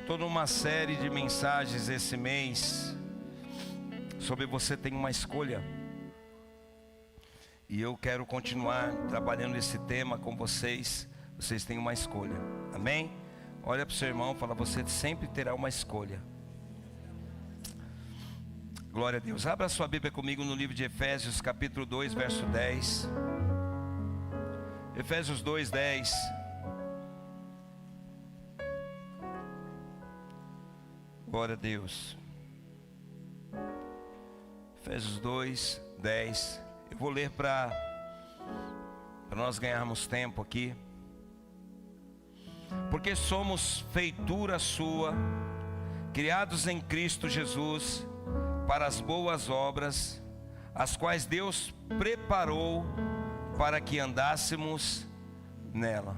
estou numa série de mensagens esse mês sobre você tem uma escolha. E eu quero continuar trabalhando esse tema com vocês. Vocês têm uma escolha, amém? Olha para o seu irmão e fala: você sempre terá uma escolha. Glória a Deus. Abra sua Bíblia comigo no livro de Efésios capítulo 2, verso 10. Efésios 2, 10. Glória a Deus. Efésios 2, 10. Eu vou ler para nós ganharmos tempo aqui. Porque somos feitura sua, criados em Cristo Jesus, para as boas obras, as quais Deus preparou para que andássemos nela.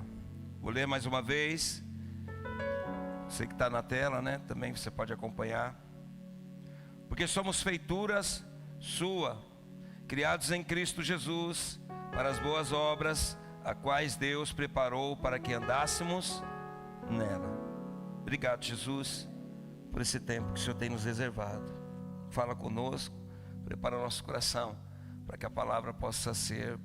Vou ler mais uma vez. Você que está na tela, né? Também você pode acompanhar. Porque somos feituras sua, criados em Cristo Jesus, para as boas obras, a quais Deus preparou para que andássemos nela. Obrigado, Jesus, por esse tempo que o Senhor tem nos reservado. Fala conosco, prepara o nosso coração, para que a palavra possa ser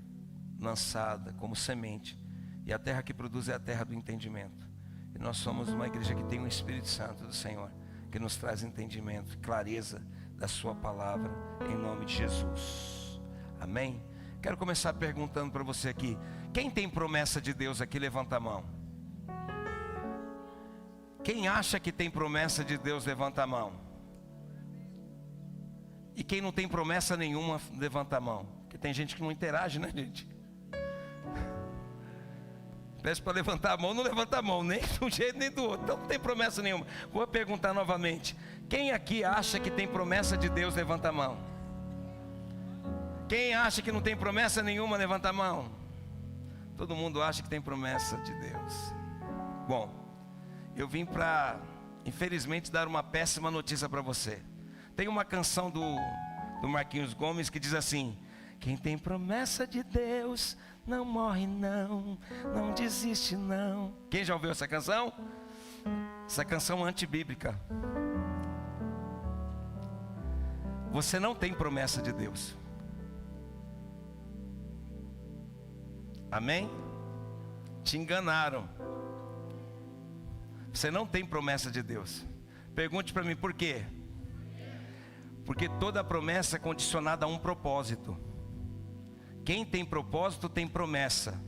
lançada como semente. E a terra que produz é a terra do entendimento. E nós somos uma igreja que tem o Espírito Santo do Senhor, que nos traz entendimento, clareza da sua palavra, em nome de Jesus. Amém? Quero começar perguntando para você aqui: quem tem promessa de Deus aqui, levanta a mão. Quem acha que tem promessa de Deus, levanta a mão. E quem não tem promessa nenhuma, levanta a mão. Porque tem gente que não interage, né, gente? Peço para levantar a mão, não levanta a mão, nem de um jeito nem do outro. Então não tem promessa nenhuma. Vou perguntar novamente: quem aqui acha que tem promessa de Deus, levanta a mão. Quem acha que não tem promessa nenhuma, levanta a mão. Todo mundo acha que tem promessa de Deus. Bom, eu vim para, infelizmente, dar uma péssima notícia para você. Tem uma canção do Marquinhos Gomes que diz assim: quem tem promessa de Deus não morre não, não desiste não. Quem já ouviu essa canção? Essa canção é antibíblica. Você não tem promessa de Deus. Amém? Te enganaram. Você não tem promessa de Deus. Pergunte para mim por quê? Porque toda promessa é condicionada a um propósito. Quem tem propósito tem promessa.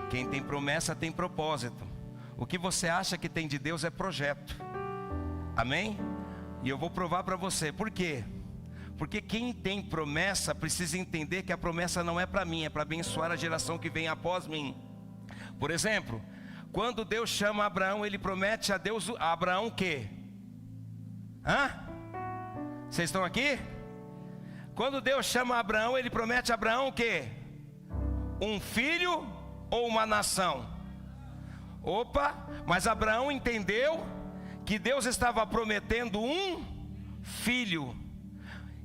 Quem tem promessa tem propósito. O que você acha que tem de Deus é projeto. Amém? E eu vou provar para você. Por quê? Porque quem tem promessa precisa entender que a promessa não é para mim, é para abençoar a geração que vem após mim. Por exemplo, quando Deus chama Abraão, ele promete a Abraão o quê? Vocês estão aqui? Quando Deus chama Abraão, ele promete a Abraão o quê? Um filho ou uma nação? Opa, mas Abraão entendeu que Deus estava prometendo um filho.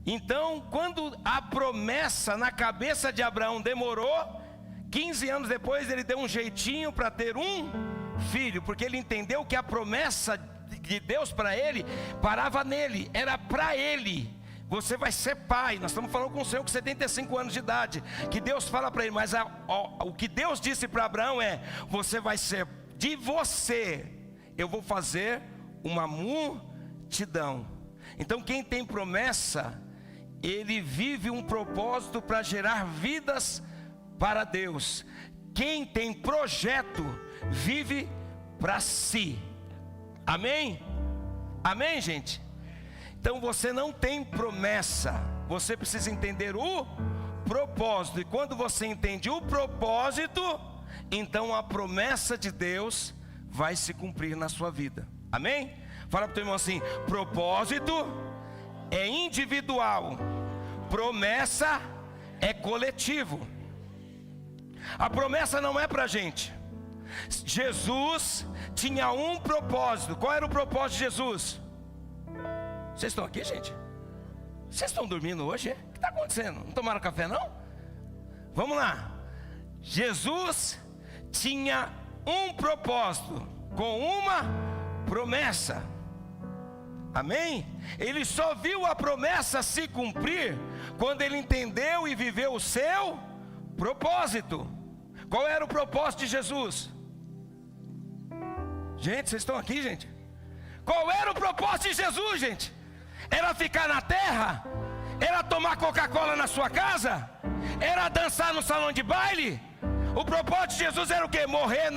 Então, quando a promessa na cabeça de Abraão demorou, 15 anos depois ele deu um jeitinho para ter um filho, porque ele entendeu que a promessa de Deus para ele parava nele, era para ele. Você vai ser pai. Nós estamos falando com um senhor com 75 anos de idade, que Deus fala para ele, mas o que Deus disse para Abraão é: você vai ser, de você eu vou fazer uma multidão. Então quem tem promessa, ele vive um propósito para gerar vidas para Deus. Quem tem projeto vive para si. Amém? Amém, gente? Então você não tem promessa, você precisa entender o propósito. E quando você entende o propósito, então a promessa de Deus vai se cumprir na sua vida. Amém? Fala para o teu irmão assim: propósito é individual, promessa é coletivo. A promessa não é para a gente. Jesus tinha um propósito. Qual era o propósito de Jesus? Vocês estão aqui, gente? Vocês estão dormindo hoje? O que está acontecendo? Não tomaram café, não? Vamos lá. Jesus tinha um propósito com uma promessa. Amém? Ele só viu a promessa se cumprir quando ele entendeu e viveu o seu propósito. Qual era o propósito de Jesus? Gente, vocês estão aqui, gente? Qual era o propósito de Jesus, gente? Era ficar na terra? Era tomar Coca-Cola na sua casa? Era dançar no salão de baile? O propósito de Jesus era o quê? Morrer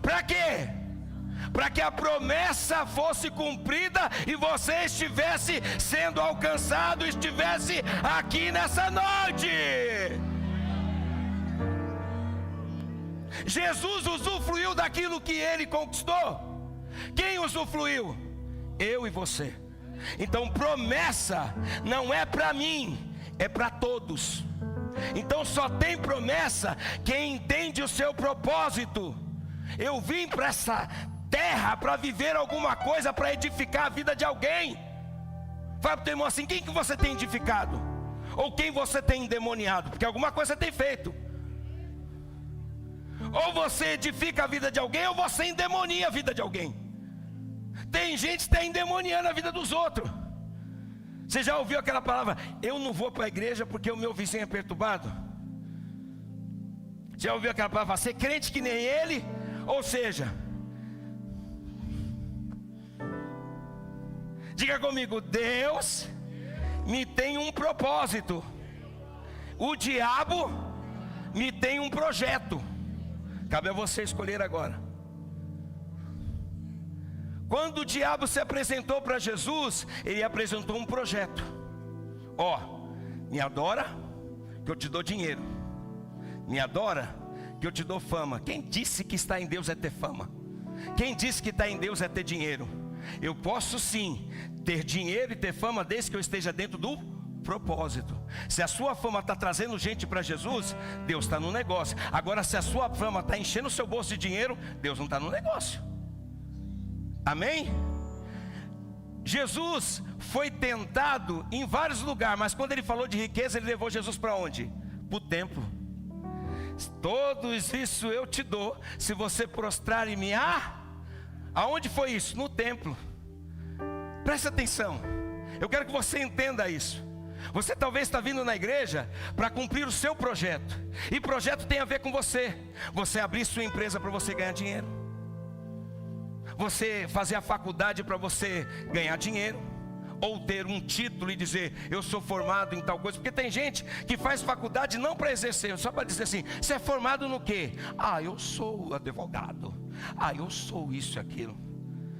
Para quê? Para que a promessa fosse cumprida e você estivesse sendo alcançado, estivesse aqui nessa noite. Jesus usufruiu daquilo que ele conquistou. Quem usufruiu? Eu e você. Então promessa não é para mim, é para todos. Então só tem promessa quem entende o seu propósito. Eu vim para essa terra para viver alguma coisa, para edificar a vida de alguém. Fala para o teu irmão assim: quem que você tem edificado? Ou quem você tem endemoniado? Porque alguma coisa você tem feito. Ou você edifica a vida de alguém, ou você endemonia a vida de alguém. Tem gente que está endemoniando a vida dos outros. Você já ouviu aquela palavra: eu não vou para a igreja porque o meu vizinho é perturbado? Já ouviu aquela palavra: ser crente que nem ele? Ou seja, diga comigo: Deus me tem um propósito, o diabo me tem um projeto. Cabe a você escolher agora. Quando o diabo se apresentou para Jesus, ele apresentou um projeto. Me adora que eu te dou dinheiro, me adora que eu te dou fama. Quem disse que estar em Deus é ter fama? Quem disse que estar em Deus é ter dinheiro? Eu posso sim ter dinheiro e ter fama desde que eu esteja dentro do propósito. Se a sua fama está trazendo gente para Jesus, Deus está no negócio. Agora, se a sua fama está enchendo o seu bolso de dinheiro, Deus não está no negócio. Amém? Jesus foi tentado em vários lugares, mas quando ele falou de riqueza, ele levou Jesus para onde? Para o templo. Tudo isso eu te dou, se você prostrar e me aonde foi isso? No templo. Preste atenção, eu quero que você entenda isso. Você talvez está vindo na igreja para cumprir o seu projeto, e projeto tem a ver com você. Você abrir sua empresa para você ganhar dinheiro, você fazer a faculdade para você ganhar dinheiro, ou ter um título e dizer: eu sou formado em tal coisa. Porque tem gente que faz faculdade não para exercer, só para dizer assim: você é formado no quê? Eu sou advogado, eu sou isso e aquilo.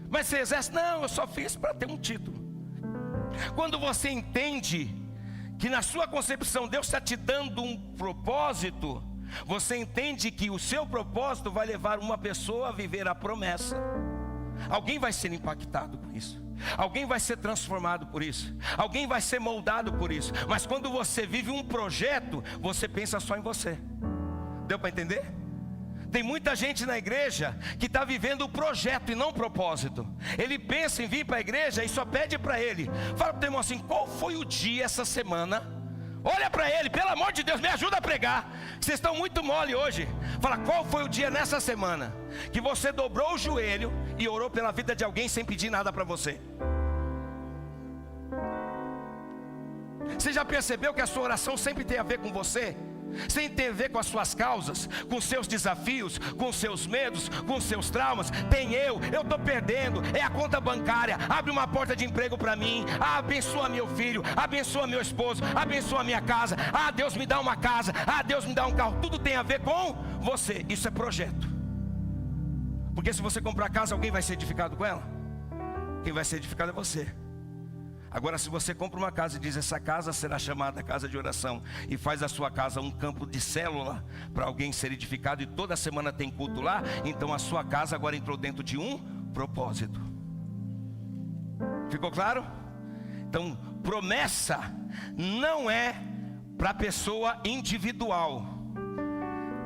Mas você exerce? Não, eu só fiz para ter um título. Quando você entende que na sua concepção Deus está te dando um propósito, você entende que o seu propósito vai levar uma pessoa a viver a promessa. Alguém vai ser impactado por isso, alguém vai ser transformado por isso, alguém vai ser moldado por isso. Mas quando você vive um projeto, você pensa só em você. Deu para entender? Tem muita gente na igreja que está vivendo o projeto e não o propósito. Ele pensa em vir para a igreja e só pede para ele. Fala para o teu irmão assim: qual foi o dia essa semana? Olha para ele, pelo amor de Deus, me ajuda a pregar. Vocês estão muito mole hoje. Fala: qual foi o dia nessa semana que você dobrou o joelho e orou pela vida de alguém sem pedir nada para você? Você já percebeu que a sua oração sempre tem a ver com você? Sem ter a ver com as suas causas, com seus desafios, com seus medos, com seus traumas. Tem eu estou perdendo, é a conta bancária. Abre uma porta de emprego para mim. Abençoa meu filho, abençoa meu esposo, abençoa minha casa. Deus me dá uma casa, Deus me dá um carro. Tudo tem a ver com você. Isso é projeto. Porque se você comprar casa, alguém vai ser edificado com ela? Quem vai ser edificado é você. Agora, se você compra uma casa e diz: essa casa será chamada casa de oração, e faz a sua casa um campo de célula para alguém ser edificado, e toda semana tem culto lá, então a sua casa agora entrou dentro de um propósito. Ficou claro? Então, promessa não é para pessoa individual,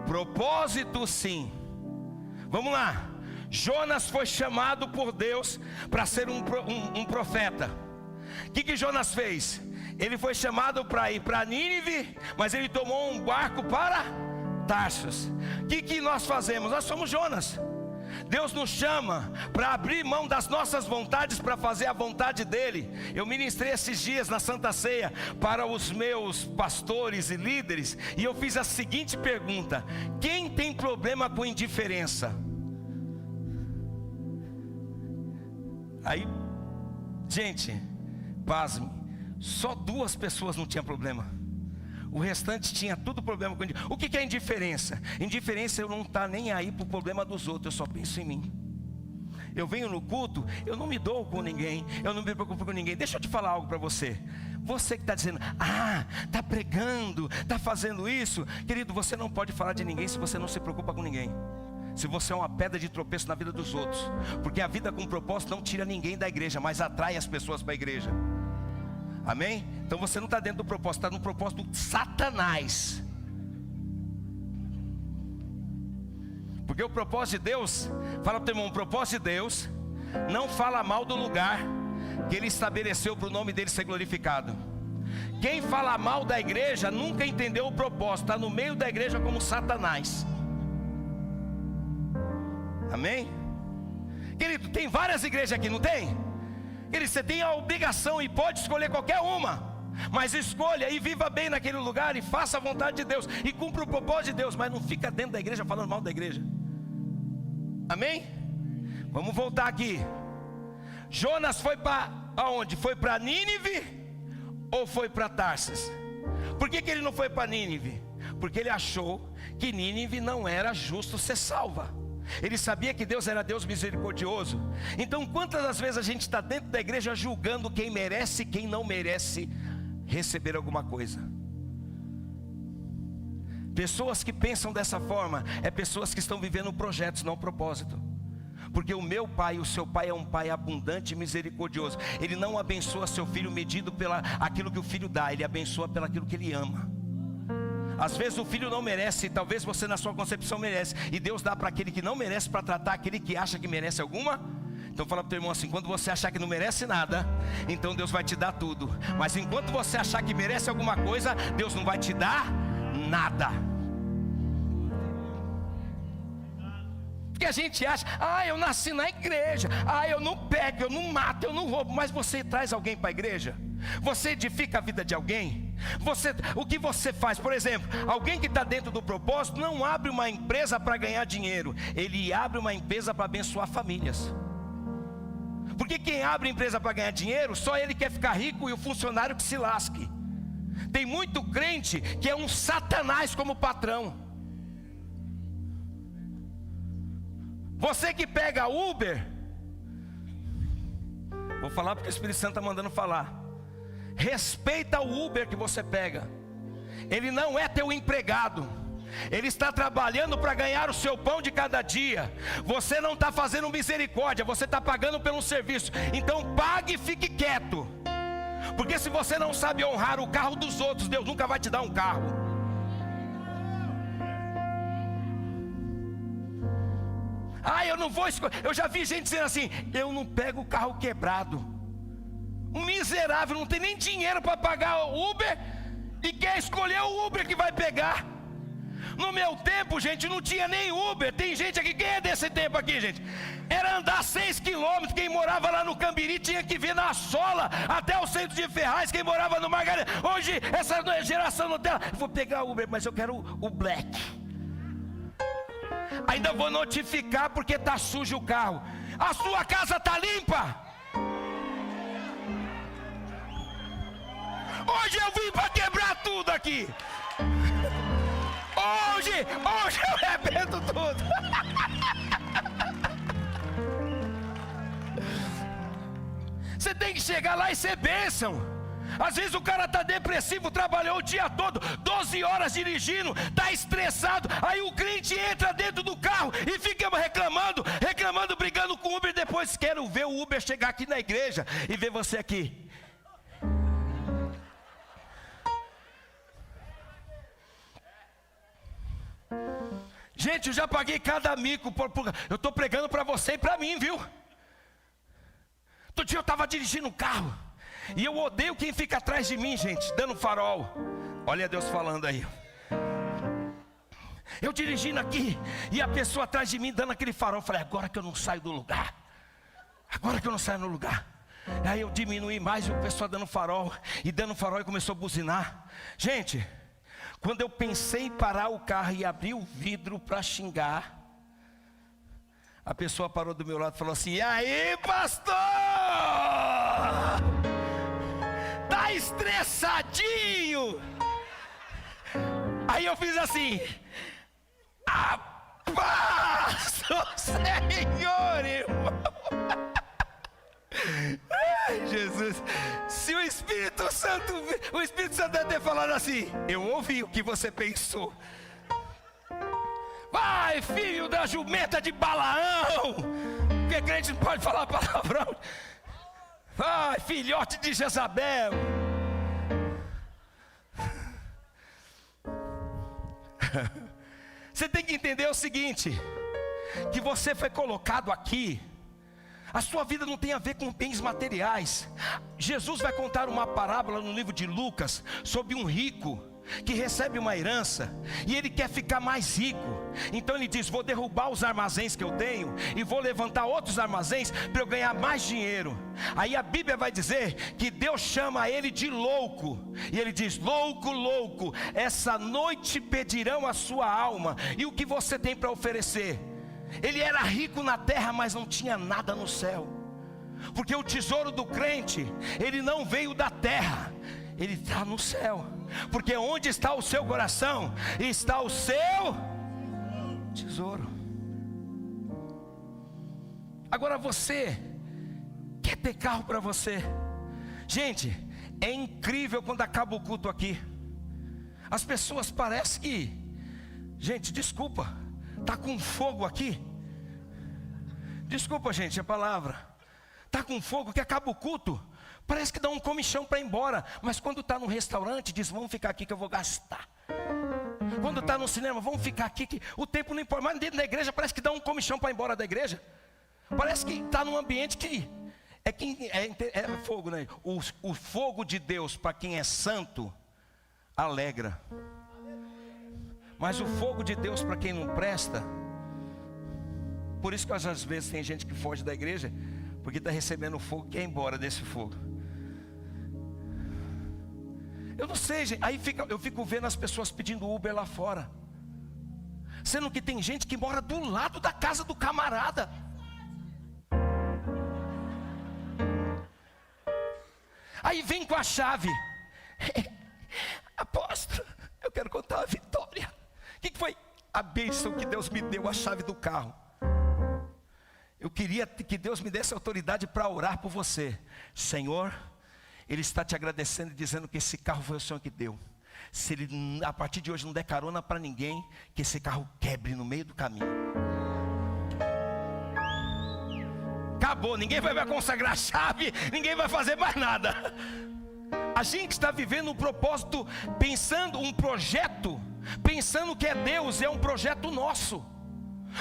propósito sim. Vamos lá. Jonas foi chamado por Deus para ser um profeta. O que Jonas fez? Ele foi chamado para ir para Nínive, mas ele tomou um barco para Tarsos. O que nós fazemos? Nós somos Jonas. Deus nos chama para abrir mão das nossas vontades para fazer a vontade dEle. Eu ministrei esses dias na Santa Ceia para os meus pastores e líderes, e eu fiz a seguinte pergunta: quem tem problema com indiferença? Aí, gente, pasme, só 2 pessoas não tinham problema. O restante tinha tudo problema com indiferença. O que é indiferença? Indiferença é eu não estar nem aí para o problema dos outros, eu só penso em mim. Eu venho no culto, eu não me dou com ninguém, eu não me preocupo com ninguém. Deixa eu te falar algo para você. Você que está dizendo, está pregando, está fazendo isso. Querido, você não pode falar de ninguém se você não se preocupa com ninguém. Se você é uma pedra de tropeço na vida dos outros. Porque a vida com propósito não tira ninguém da igreja, mas atrai as pessoas para a igreja. Amém? Então você não está dentro do propósito, está no propósito de Satanás. Porque o propósito de Deus, fala para o teu irmão, o propósito de Deus não fala mal do lugar que Ele estabeleceu para o nome dEle ser glorificado. Quem fala mal da igreja nunca entendeu o propósito, está no meio da igreja como Satanás. Amém? Querido, tem várias igrejas aqui, não tem? Querido, você tem a obrigação e pode escolher qualquer uma, mas escolha e viva bem naquele lugar e faça a vontade de Deus e cumpra o propósito de Deus, mas não fica dentro da igreja falando mal da igreja. Amém? Vamos voltar aqui. Jonas foi para aonde? Foi para Nínive ou foi para Tarsis? Por que ele não foi para Nínive? Porque ele achou que Nínive não era justo ser salva. Ele sabia que Deus era Deus misericordioso. Então quantas das vezes a gente está dentro da igreja julgando quem merece e quem não merece receber alguma coisa? Pessoas que pensam dessa forma é pessoas que estão vivendo projetos, não propósito. Porque o meu pai, o seu pai é um pai abundante e misericordioso. Ele não abençoa seu filho medido pela aquilo que o filho dá, ele abençoa pelo aquilo que ele ama. Às vezes o filho não merece, talvez você na sua concepção merece, e Deus dá para aquele que não merece, para tratar aquele que acha que merece alguma. Então fala para o teu irmão assim: quando você achar que não merece nada, então Deus vai te dar tudo. Mas enquanto você achar que merece alguma coisa, Deus não vai te dar nada. Porque a gente acha, eu nasci na igreja, eu não pego, eu não mato, eu não roubo. Mas você traz alguém para a igreja? Você edifica a vida de alguém? O que você faz? Por exemplo, alguém que está dentro do propósito não abre uma empresa para ganhar dinheiro, ele abre uma empresa para abençoar famílias. Porque quem abre empresa para ganhar dinheiro, só ele quer ficar rico e o funcionário que se lasque. Tem muito crente que é um Satanás como patrão. Você que pega Uber, vou falar porque o Espírito Santo está mandando falar. Respeita o Uber que você pega. Ele não é teu empregado. Ele está trabalhando para ganhar o seu pão de cada dia. Você não está fazendo misericórdia, você está pagando pelo serviço. Então pague e fique quieto. Porque se você não sabe honrar o carro dos outros, Deus nunca vai te dar um carro. Eu não vou escolher. Eu já vi gente dizendo assim: eu não pego o carro quebrado. Um miserável, não tem nem dinheiro para pagar o Uber e quer escolher o Uber que vai pegar. No meu tempo, gente, não tinha nem Uber. Tem gente aqui, quem é desse tempo aqui, gente? Era andar 6 quilômetros. Quem morava lá no Cambiri tinha que vir na sola até o centro de Ferraz. Quem morava no Margarida. Hoje, essa geração Nutella, eu vou pegar o Uber, mas eu quero o Black. Ainda vou notificar porque está sujo o carro. A sua casa está limpa? Hoje eu vim para quebrar tudo aqui. Hoje eu arrebento tudo. Você tem que chegar lá e ser bênção. Às vezes o cara está depressivo, trabalhou o dia todo, 12 horas dirigindo, está estressado. Aí o cliente entra dentro do carro e fica reclamando, brigando com o Uber. Depois quero ver o Uber chegar aqui na igreja e ver você aqui. Gente, eu já paguei cada mico. Eu estou pregando para você e para mim, viu? Outro dia eu estava dirigindo um carro e eu odeio quem fica atrás de mim, gente, dando farol. Olha Deus falando aí. Eu dirigindo aqui, e a pessoa atrás de mim dando aquele farol. Eu falei, agora que eu não saio do lugar. Agora que eu não saio no lugar. Aí eu diminui mais, e o pessoal dando farol. E dando farol e começou a buzinar. Gente, quando eu pensei em parar o carro e abrir o vidro para xingar, a pessoa parou do meu lado e falou assim: e aí, pastor? Tá estressadinho? Aí eu fiz assim: a paz do Senhor, irmão. Ai, Jesus. Se o Espírito Santo deve ter falado assim: eu ouvi o que você pensou. Vai, filho da jumenta de Balaão, porque crente não pode falar palavrão. Vai, filhote de Jezabel. Você tem que entender o seguinte: que você foi colocado aqui. A sua vida não tem a ver com bens materiais. Jesus vai contar uma parábola no livro de Lucas sobre um rico que recebe uma herança e ele quer ficar mais rico. Então ele diz: vou derrubar os armazéns que eu tenho e vou levantar outros armazéns para eu ganhar mais dinheiro. Aí a Bíblia vai dizer que Deus chama ele de louco, e ele diz: louco, louco, essa noite pedirão a sua alma, e o que você tem para oferecer? Ele era rico na terra, mas não tinha nada no céu, porque o tesouro do crente, ele não veio da terra, ele está no céu. Porque onde está o seu coração, está o seu tesouro. Agora você quer ter carro para você? Gente, é incrível quando acaba o culto aqui. As pessoas parecem que, gente, desculpa, está com fogo aqui. Desculpa, gente, a palavra. Está com fogo, que acaba o culto, parece que dá um comichão para ir embora. Mas quando está no restaurante, diz: vamos ficar aqui que eu vou gastar. Quando está no cinema, vamos ficar aqui que o tempo não importa. Mas dentro da igreja parece que dá um comichão para ir embora da igreja. Parece que está num ambiente que é fogo, né? O fogo de Deus para quem é santo alegra. Mas o fogo de Deus para quem não presta. Por isso que às vezes tem gente que foge da igreja, porque está recebendo fogo e quer ir embora desse fogo. Eu não sei, gente. Aí eu fico vendo as pessoas pedindo Uber lá fora, sendo que tem gente que mora do lado da casa do camarada. Aí vem com a chave. Apóstolo, eu quero contar uma vitória. O que foi? A bênção que Deus me deu, a chave do carro. Eu queria que Deus me desse autoridade para orar por você. Senhor, Ele está te agradecendo e dizendo que esse carro foi o Senhor que deu. Se Ele a partir de hoje não der carona para ninguém, que esse carro quebre no meio do caminho. Acabou, ninguém vai consagrar a chave, ninguém vai fazer mais nada. A gente está vivendo um propósito, pensando um projeto, pensando que é Deus, é um projeto nosso.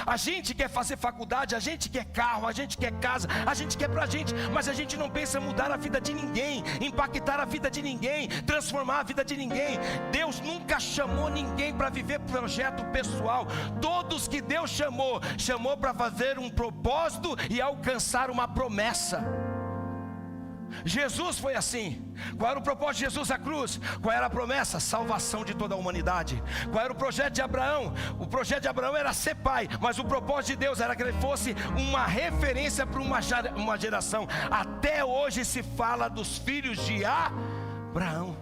A gente quer fazer faculdade, a gente quer carro, a gente quer casa, a gente quer pra gente, mas a gente não pensa em mudar a vida de ninguém, impactar a vida de ninguém, transformar a vida de ninguém. Deus nunca chamou ninguém para viver projeto pessoal. Todos que Deus chamou para fazer um propósito e alcançar uma promessa. Jesus foi assim. Qual era o propósito de Jesus à cruz? Qual era a promessa? Salvação de toda a humanidade. Qual era o projeto de Abraão? O projeto de Abraão era ser pai, mas o propósito de Deus era que ele fosse uma referência para uma geração. Até hoje se fala dos filhos de Abraão.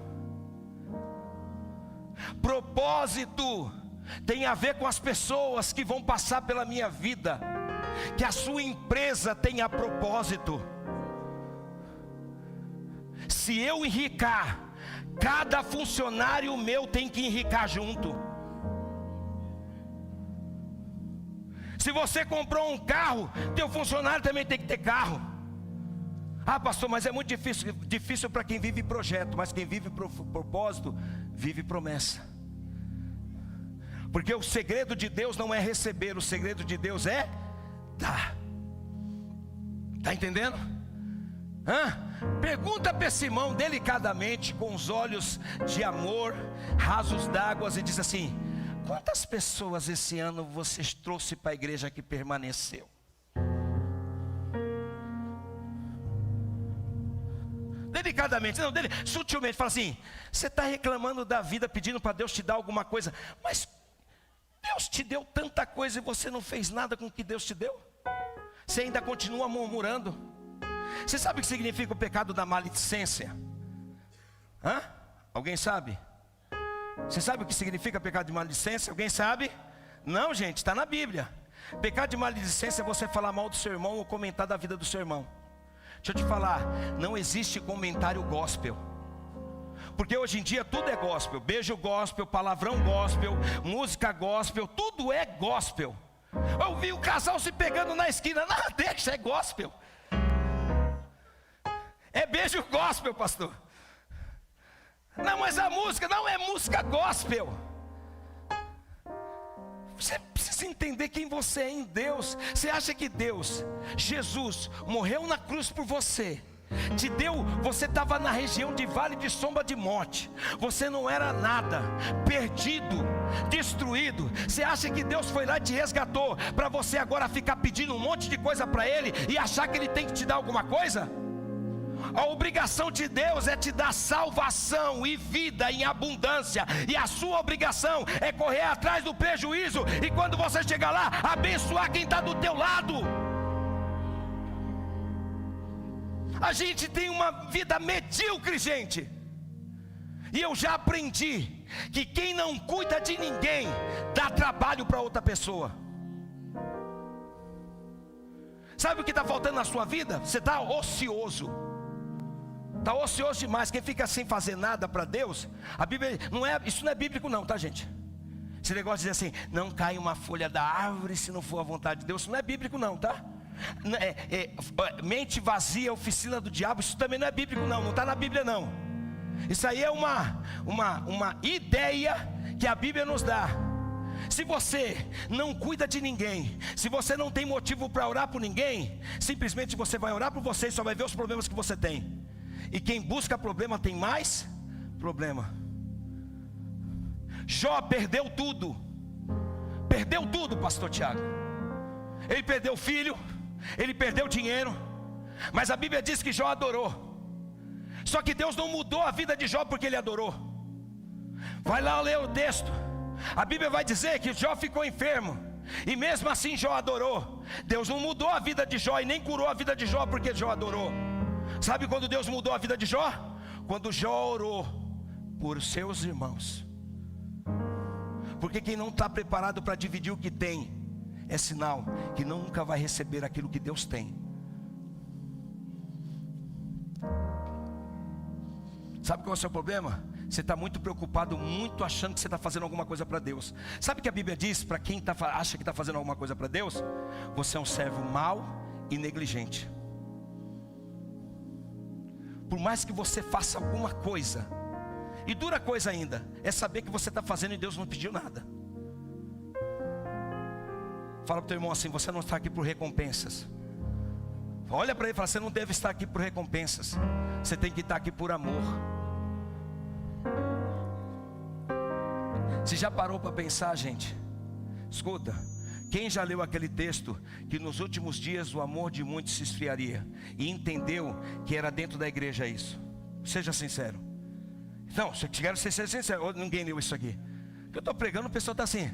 Propósito tem a ver com as pessoas que vão passar pela minha vida. Que a sua empresa tenha propósito. Se eu enricar, cada funcionário meu tem que enricar junto. Se você comprou um carro, teu funcionário também tem que ter carro. Ah, pastor, mas é muito difícil para quem vive projeto. Mas quem vive propósito, vive promessa. Porque o segredo de Deus não é receber, o segredo de Deus é dar. Está entendendo? Pergunta para Simão delicadamente, com os olhos de amor, rasos d'água, e diz assim: Quantas pessoas esse ano vocês trouxe para a igreja que permaneceu? Delicadamente, não, sutilmente, fala assim: você está reclamando da vida, pedindo para Deus te dar alguma coisa, mas Deus te deu tanta coisa e você não fez nada com o que Deus te deu? Você ainda continua murmurando. Você sabe o que significa o pecado da maledicência? Hã? Alguém sabe? Você sabe o que significa pecado de maledicência? Alguém sabe? Não, gente, está na Bíblia. Pecado de maledicência é você falar mal do seu irmão ou comentar da vida do seu irmão. Deixa eu te falar, não existe comentário gospel. Porque hoje em dia tudo é gospel. Beijo gospel, palavrão gospel, música gospel, tudo é gospel. Eu vi o casal se pegando na esquina, não, deixa, é gospel. É beijo gospel, pastor. Não, mas a música não é música gospel. Você precisa entender quem você é em Deus. Você acha que Deus, Jesus, morreu na cruz por você, te deu, você estava na região de vale de sombra de morte, você não era nada, perdido, destruído. Você acha que Deus foi lá e te resgatou para você agora ficar pedindo um monte de coisa para Ele e achar que Ele tem que te dar alguma coisa? A obrigação de Deus é te dar salvação e vida em abundância, e a sua obrigação é correr atrás do prejuízo, e quando você chegar lá, abençoar quem está do teu lado. A gente tem uma vida medíocre, gente, e eu já aprendi que quem não cuida de ninguém dá trabalho para outra pessoa. Sabe o que está faltando na sua vida? Você está ocioso. Está ocioso demais. Quem fica sem fazer nada para Deus, a Bíblia não é, isso não é bíblico não, tá, gente? Esse negócio de dizer assim, não cai uma folha da árvore se não for a vontade de Deus, isso não é bíblico não, tá? Mente vazia, oficina do diabo, isso também não é bíblico não, não está na Bíblia não. Isso aí é uma ideia que a Bíblia nos dá. Se você não cuida de ninguém, se você não tem motivo para orar por ninguém, simplesmente você vai orar por você e só vai ver os problemas que você tem. E quem busca problema tem mais problema. Jó perdeu tudo. Perdeu tudo, pastor Tiago. Ele perdeu filho, ele perdeu dinheiro, mas a Bíblia diz que Jó adorou. Só que Deus não mudou a vida de Jó porque ele adorou. Vai lá ler o texto. A Bíblia vai dizer que Jó ficou enfermo, e mesmo assim Jó adorou. Deus não mudou a vida de Jó e nem curou a vida de Jó porque Jó adorou. Sabe quando Deus mudou a vida de Jó? Quando Jó orou por seus irmãos. Porque quem não está preparado para dividir o que tem, é sinal que nunca vai receber aquilo que Deus tem. Sabe qual é o seu problema? Você está muito preocupado, muito achando que você está fazendo alguma coisa para Deus. Sabe o que a Bíblia diz para quem acha que está fazendo alguma coisa para Deus? Você é um servo mau e negligente. Por mais que você faça alguma coisa, e dura coisa ainda, é saber que você está fazendo e Deus não pediu nada. Fala para o teu irmão assim, você não está aqui por recompensas. Olha para ele e fala, você não deve estar aqui por recompensas, você tem que estar aqui por amor. Você já parou para pensar, gente? Escuta, quem já leu aquele texto que nos últimos dias o amor de muitos se esfriaria, e entendeu que era dentro da igreja isso? Seja sincero. Não, se eu quero ser sincero, ou ninguém leu isso aqui. Eu estou pregando, o pessoal está assim.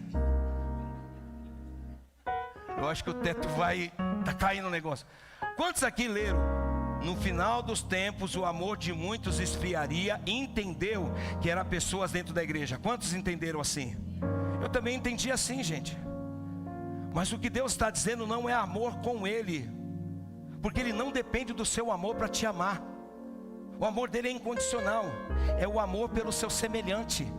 Eu acho que o teto está caindo o negócio. Quantos aqui leram? No final dos tempos o amor de muitos esfriaria, e entendeu que eram pessoas dentro da igreja. Quantos entenderam assim? Eu também entendi assim, gente. Mas o que Deus está dizendo não é amor com Ele, porque Ele não depende do seu amor para te amar. O amor dele é incondicional, é o amor pelo seu semelhante.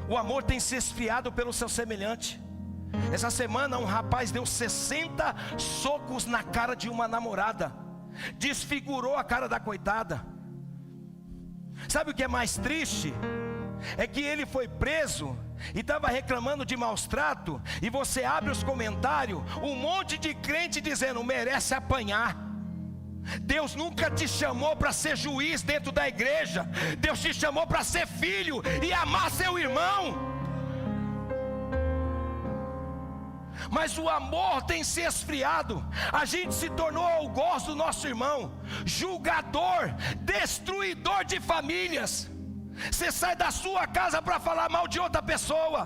O amor tem se esfriado pelo seu semelhante. Essa semana um rapaz deu 60 socos na cara de uma namorada, desfigurou a cara da coitada. Sabe o que é mais triste? É que ele foi preso e estava reclamando de maus trato, e você abre os comentários, um monte de crente dizendo, merece apanhar. Deus nunca te chamou para ser juiz dentro da igreja. Deus te chamou para ser filho e amar seu irmão. mas o amor tem se esfriado. A gente se tornou algoz do nosso irmão, julgador, destruidor de famílias. Você sai da sua casa para falar mal de outra pessoa,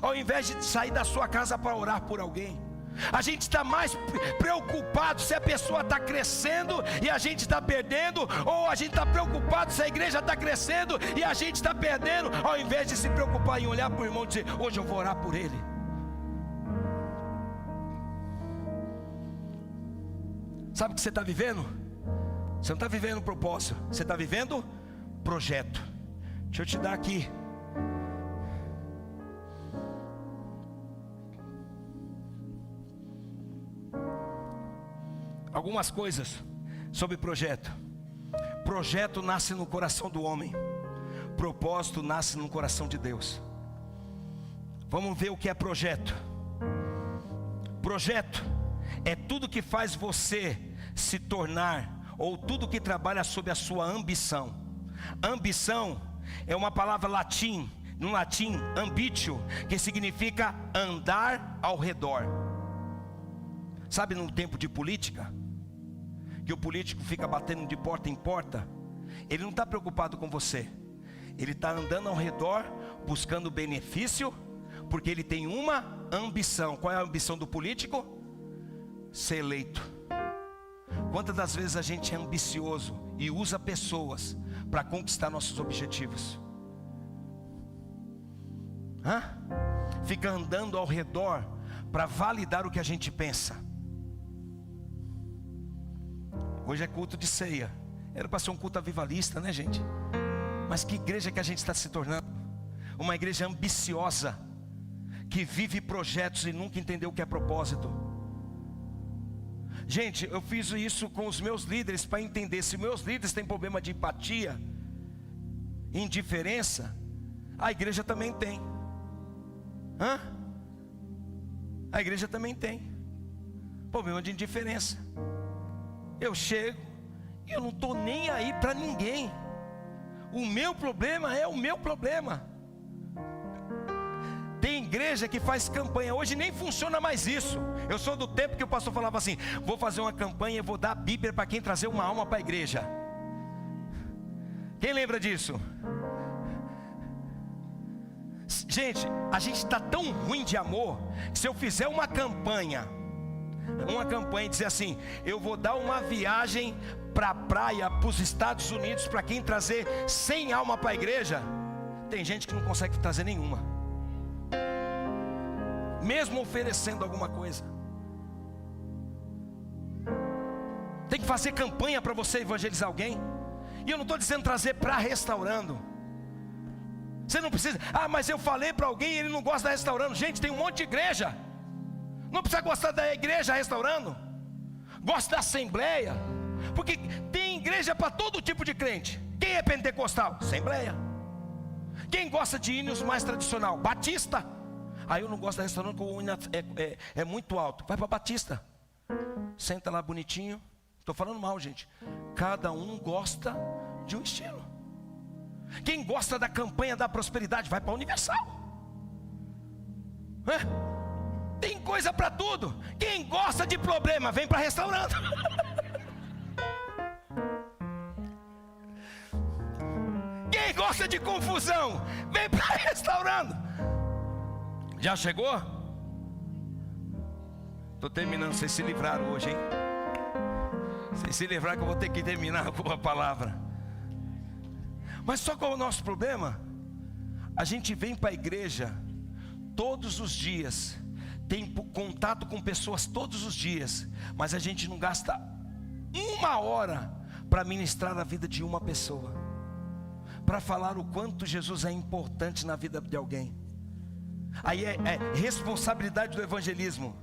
ao invés de sair da sua casa para orar por alguém. A gente está mais preocupado se a pessoa está crescendo e a gente está perdendo, ou a gente está preocupado se a igreja está crescendo e a gente está perdendo, ao invés de se preocupar em olhar para o irmão e dizer: hoje eu vou orar por ele. Sabe o que você está vivendo? Você não está vivendo propósito, você está vivendo projeto. Deixa eu te dar aqui algumas coisas sobre projeto. Projeto nasce no coração do homem, propósito nasce no coração de Deus. Vamos ver o que é projeto. Projeto é tudo que faz você se tornar, ou tudo que trabalha sob a sua ambição. Ambição é uma palavra no latim ambitio, que significa andar ao redor. Sabe, no tempo de política, que o político fica batendo de porta em porta, ele não está preocupado com você, ele está andando ao redor, buscando benefício, porque ele tem uma ambição. Qual é a ambição do político? Ser eleito. Quantas das vezes a gente é ambicioso e usa pessoas para conquistar nossos objetivos? Fica andando ao redor para validar o que a gente pensa. Hoje é culto de ceia, era para ser um culto avivalista, né, gente? Mas que igreja que a gente está se tornando? Uma igreja ambiciosa, que vive projetos e nunca entendeu o que é propósito. Gente, eu fiz isso com os meus líderes para entender. Se meus líderes têm problema de empatia, indiferença, a igreja também tem. A igreja também tem problema de indiferença. Eu chego e eu não estou nem aí para ninguém. O meu problema é o meu problema. Tem igreja que faz campanha, hoje nem funciona mais isso. Eu sou do tempo que o pastor falava assim: vou fazer uma campanha e vou dar a Bíblia para quem trazer uma alma para a igreja. Quem lembra disso? Gente, a gente está tão ruim de amor, que se eu fizer uma campanha e dizer assim: eu vou dar uma viagem para a praia, para os Estados Unidos, para quem trazer 100 almas para a igreja, tem gente que não consegue trazer nenhuma, mesmo oferecendo alguma coisa. Tem que fazer campanha para você evangelizar alguém. E eu não estou dizendo trazer para restaurando. Você não precisa: mas eu falei para alguém e ele não gosta da restaurando. Gente, tem um monte de igreja. Não precisa gostar da igreja restaurando. Gosta da assembleia, porque tem igreja para todo tipo de crente. Quem é pentecostal? Assembleia. Quem gosta de hinos mais tradicional? Batista. Eu não gosto da restaurante porque o hino é muito alto. Vai para Batista, senta lá bonitinho. Estou falando mal, gente. Cada um gosta de um estilo. Quem gosta da campanha da prosperidade vai para a Universal. Tem coisa para tudo. Quem gosta de problema vem para restaurante. Quem gosta de confusão vem para restaurante. Já chegou? Estou terminando. Vocês se livraram hoje, hein? Vocês se livraram que eu vou ter que terminar com uma palavra. Mas só qual é o nosso problema? A gente vem para a igreja todos os dias, tem contato com pessoas todos os dias, mas a gente não gasta uma hora para ministrar a vida de uma pessoa, para falar o quanto Jesus é importante na vida de alguém. Aí é responsabilidade do evangelismo.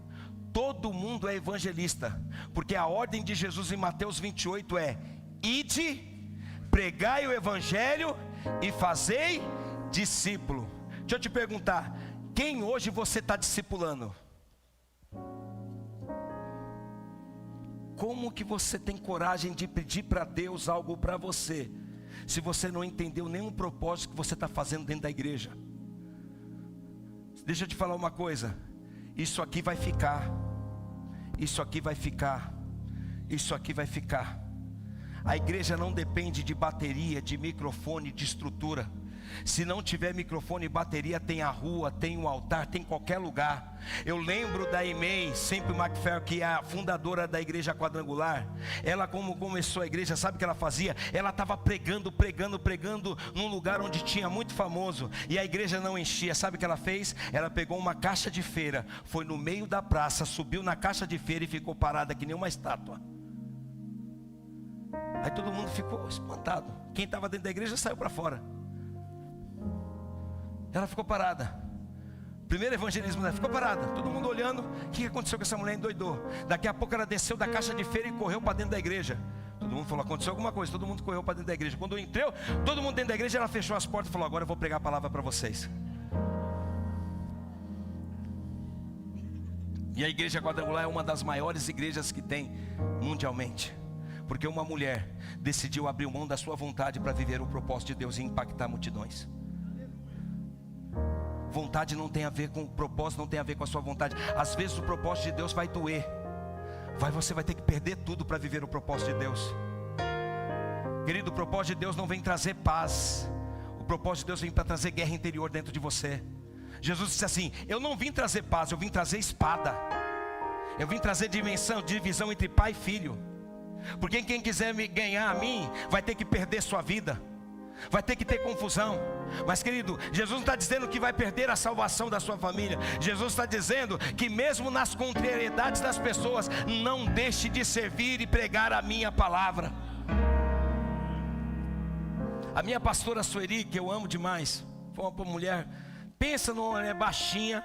Todo mundo é evangelista, porque a ordem de Jesus em Mateus 28 é: ide, pregai o evangelho e fazei discípulo. Deixa eu te perguntar: quem hoje você está discipulando? Como que você tem coragem de pedir para Deus algo para você, se você não entendeu nenhum propósito que você está fazendo dentro da igreja? Deixa eu te falar uma coisa: Isso aqui vai ficar. Isso aqui vai ficar. Isso aqui vai ficar. A igreja não depende de bateria, de microfone, de estrutura. Se não tiver microfone e bateria, tem a rua, tem o altar, tem qualquer lugar. Eu lembro da Emei, sempre McPhail, que é a fundadora da igreja quadrangular. Ela, como começou a igreja, sabe o que ela fazia? Ela estava pregando num lugar onde tinha muito famoso, e a igreja não enchia. Sabe o que ela fez? Ela pegou uma caixa de feira, foi no meio da praça, subiu na caixa de feira e ficou parada que nem uma estátua. Aí todo mundo ficou espantado. Quem estava dentro da igreja saiu para fora. Ela ficou parada. Primeiro evangelismo dela, ficou parada. Todo mundo olhando. O que aconteceu com essa mulher? Endoidou. Daqui a pouco ela desceu da caixa de feira e correu para dentro da igreja. Todo mundo falou, aconteceu alguma coisa. Todo mundo correu para dentro da igreja. Quando entrou, todo mundo dentro da igreja, ela fechou as portas e falou, agora eu vou pregar a palavra para vocês. E a igreja quadrangular é uma das maiores igrejas que tem mundialmente. Porque uma mulher decidiu abrir mão da sua vontade para viver o propósito de Deus e impactar multidões. Vontade não tem a ver com o propósito, não tem a ver com a sua vontade. Às vezes o propósito de Deus vai doer. Você vai ter que perder tudo para viver o propósito de Deus. Querido, o propósito de Deus não vem trazer paz. O propósito de Deus vem para trazer guerra interior dentro de você. Jesus disse assim, eu não vim trazer paz, eu vim trazer espada. Eu vim trazer divisão entre pai e filho. Porque quem quiser me ganhar a mim, vai ter que perder sua vida. Vai ter que ter confusão. Mas querido, Jesus não está dizendo que vai perder a salvação da sua família. Jesus está dizendo que mesmo nas contrariedades das pessoas, não deixe de servir e pregar a minha palavra. A minha pastora Sueli, que eu amo demais, foi uma mulher, pensa numa mulher baixinha,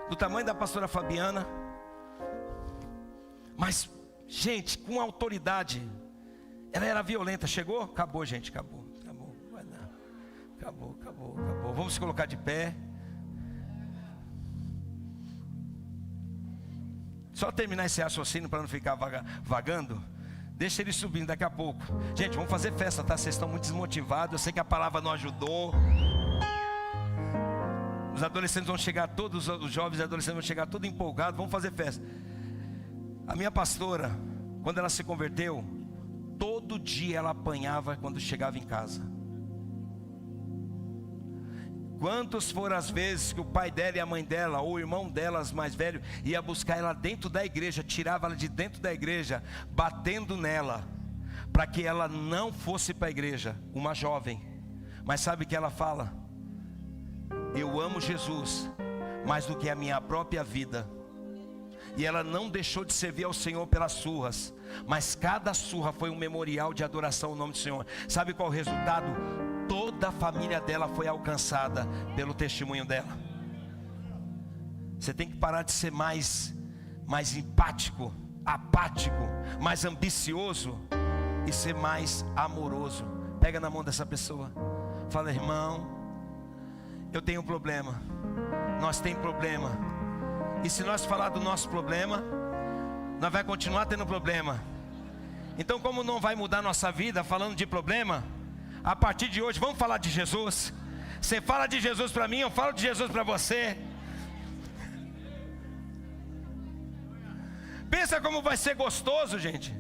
do tamanho da pastora Fabiana, mas gente, com autoridade. Ela era violenta, chegou? Acabou, gente, acabou. Acabou. Vamos se colocar de pé. Só terminar esse raciocínio para não ficar vagando. Deixa ele subindo daqui a pouco. Gente, vamos fazer festa, tá? Vocês estão muito desmotivados. Eu sei que a palavra não ajudou. Os adolescentes vão chegar todos, os jovens e adolescentes vão chegar todos empolgados. Vamos fazer festa. A minha pastora, quando ela se converteu, todo dia ela apanhava quando chegava em casa. Quantas foram as vezes que o pai dela e a mãe dela, ou o irmão delas mais velho, ia buscar ela dentro da igreja, tirava ela de dentro da igreja, batendo nela, para que ela não fosse para a igreja, uma jovem. Mas sabe o que ela fala? Eu amo Jesus mais do que a minha própria vida. E ela não deixou de servir ao Senhor pelas surras, mas cada surra foi um memorial de adoração ao nome do Senhor. Sabe qual é o resultado? Toda a família dela foi alcançada pelo testemunho dela. Você tem que parar de ser mais empático, apático, mais ambicioso e ser mais amoroso. Pega na mão dessa pessoa, fala, irmão, eu tenho um problema, nós temos problema. E se nós falar do nosso problema, nós vamos continuar tendo problema. Então, como não vai mudar nossa vida falando de problema, a partir de hoje vamos falar de Jesus. Você fala de Jesus para mim, eu falo de Jesus para você. Pensa como vai ser gostoso, gente.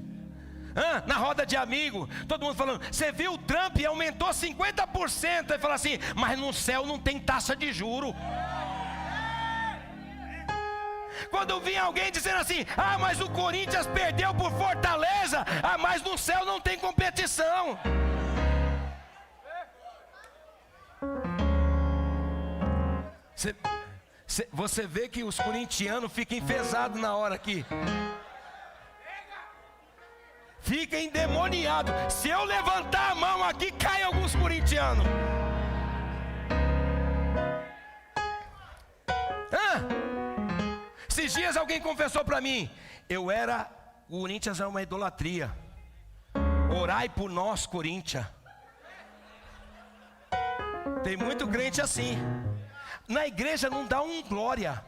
Na roda de amigo, todo mundo falando, você viu o Trump e aumentou 50%. Aí fala assim, mas no céu não tem taxa de juro. Quando eu vi alguém dizendo assim, mas o Corinthians perdeu por Fortaleza, mas no céu não tem competição. Você vê que os corintianos ficam enfesados na hora aqui. Fica endemoniado. Se eu levantar a mão aqui, cai alguns corintianos. Esses dias alguém confessou para mim, o Corinthians é uma idolatria. Orai por nós, Corinthians. Tem muito crente assim. Na igreja não dá um glória,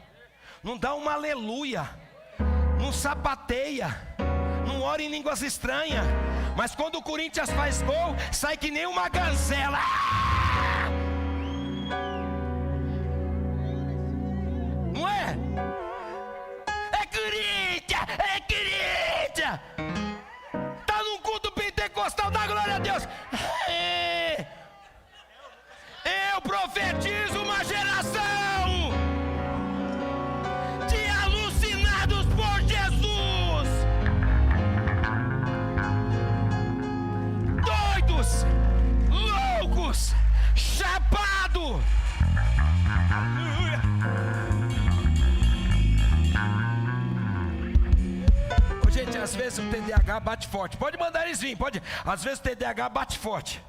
não dá uma aleluia, não sapateia, não ora em línguas estranhas. Mas quando o Corinthians faz gol, sai que nem uma gazela. Não é? Corinthians. Está num culto pentecostal, dá glória a Deus. Eu profetizo uma geração de alucinados por Jesus, doidos, loucos, chapado. Gente, às vezes o TDAH bate forte. Pode mandar eles vir, pode. Às vezes o TDAH bate forte.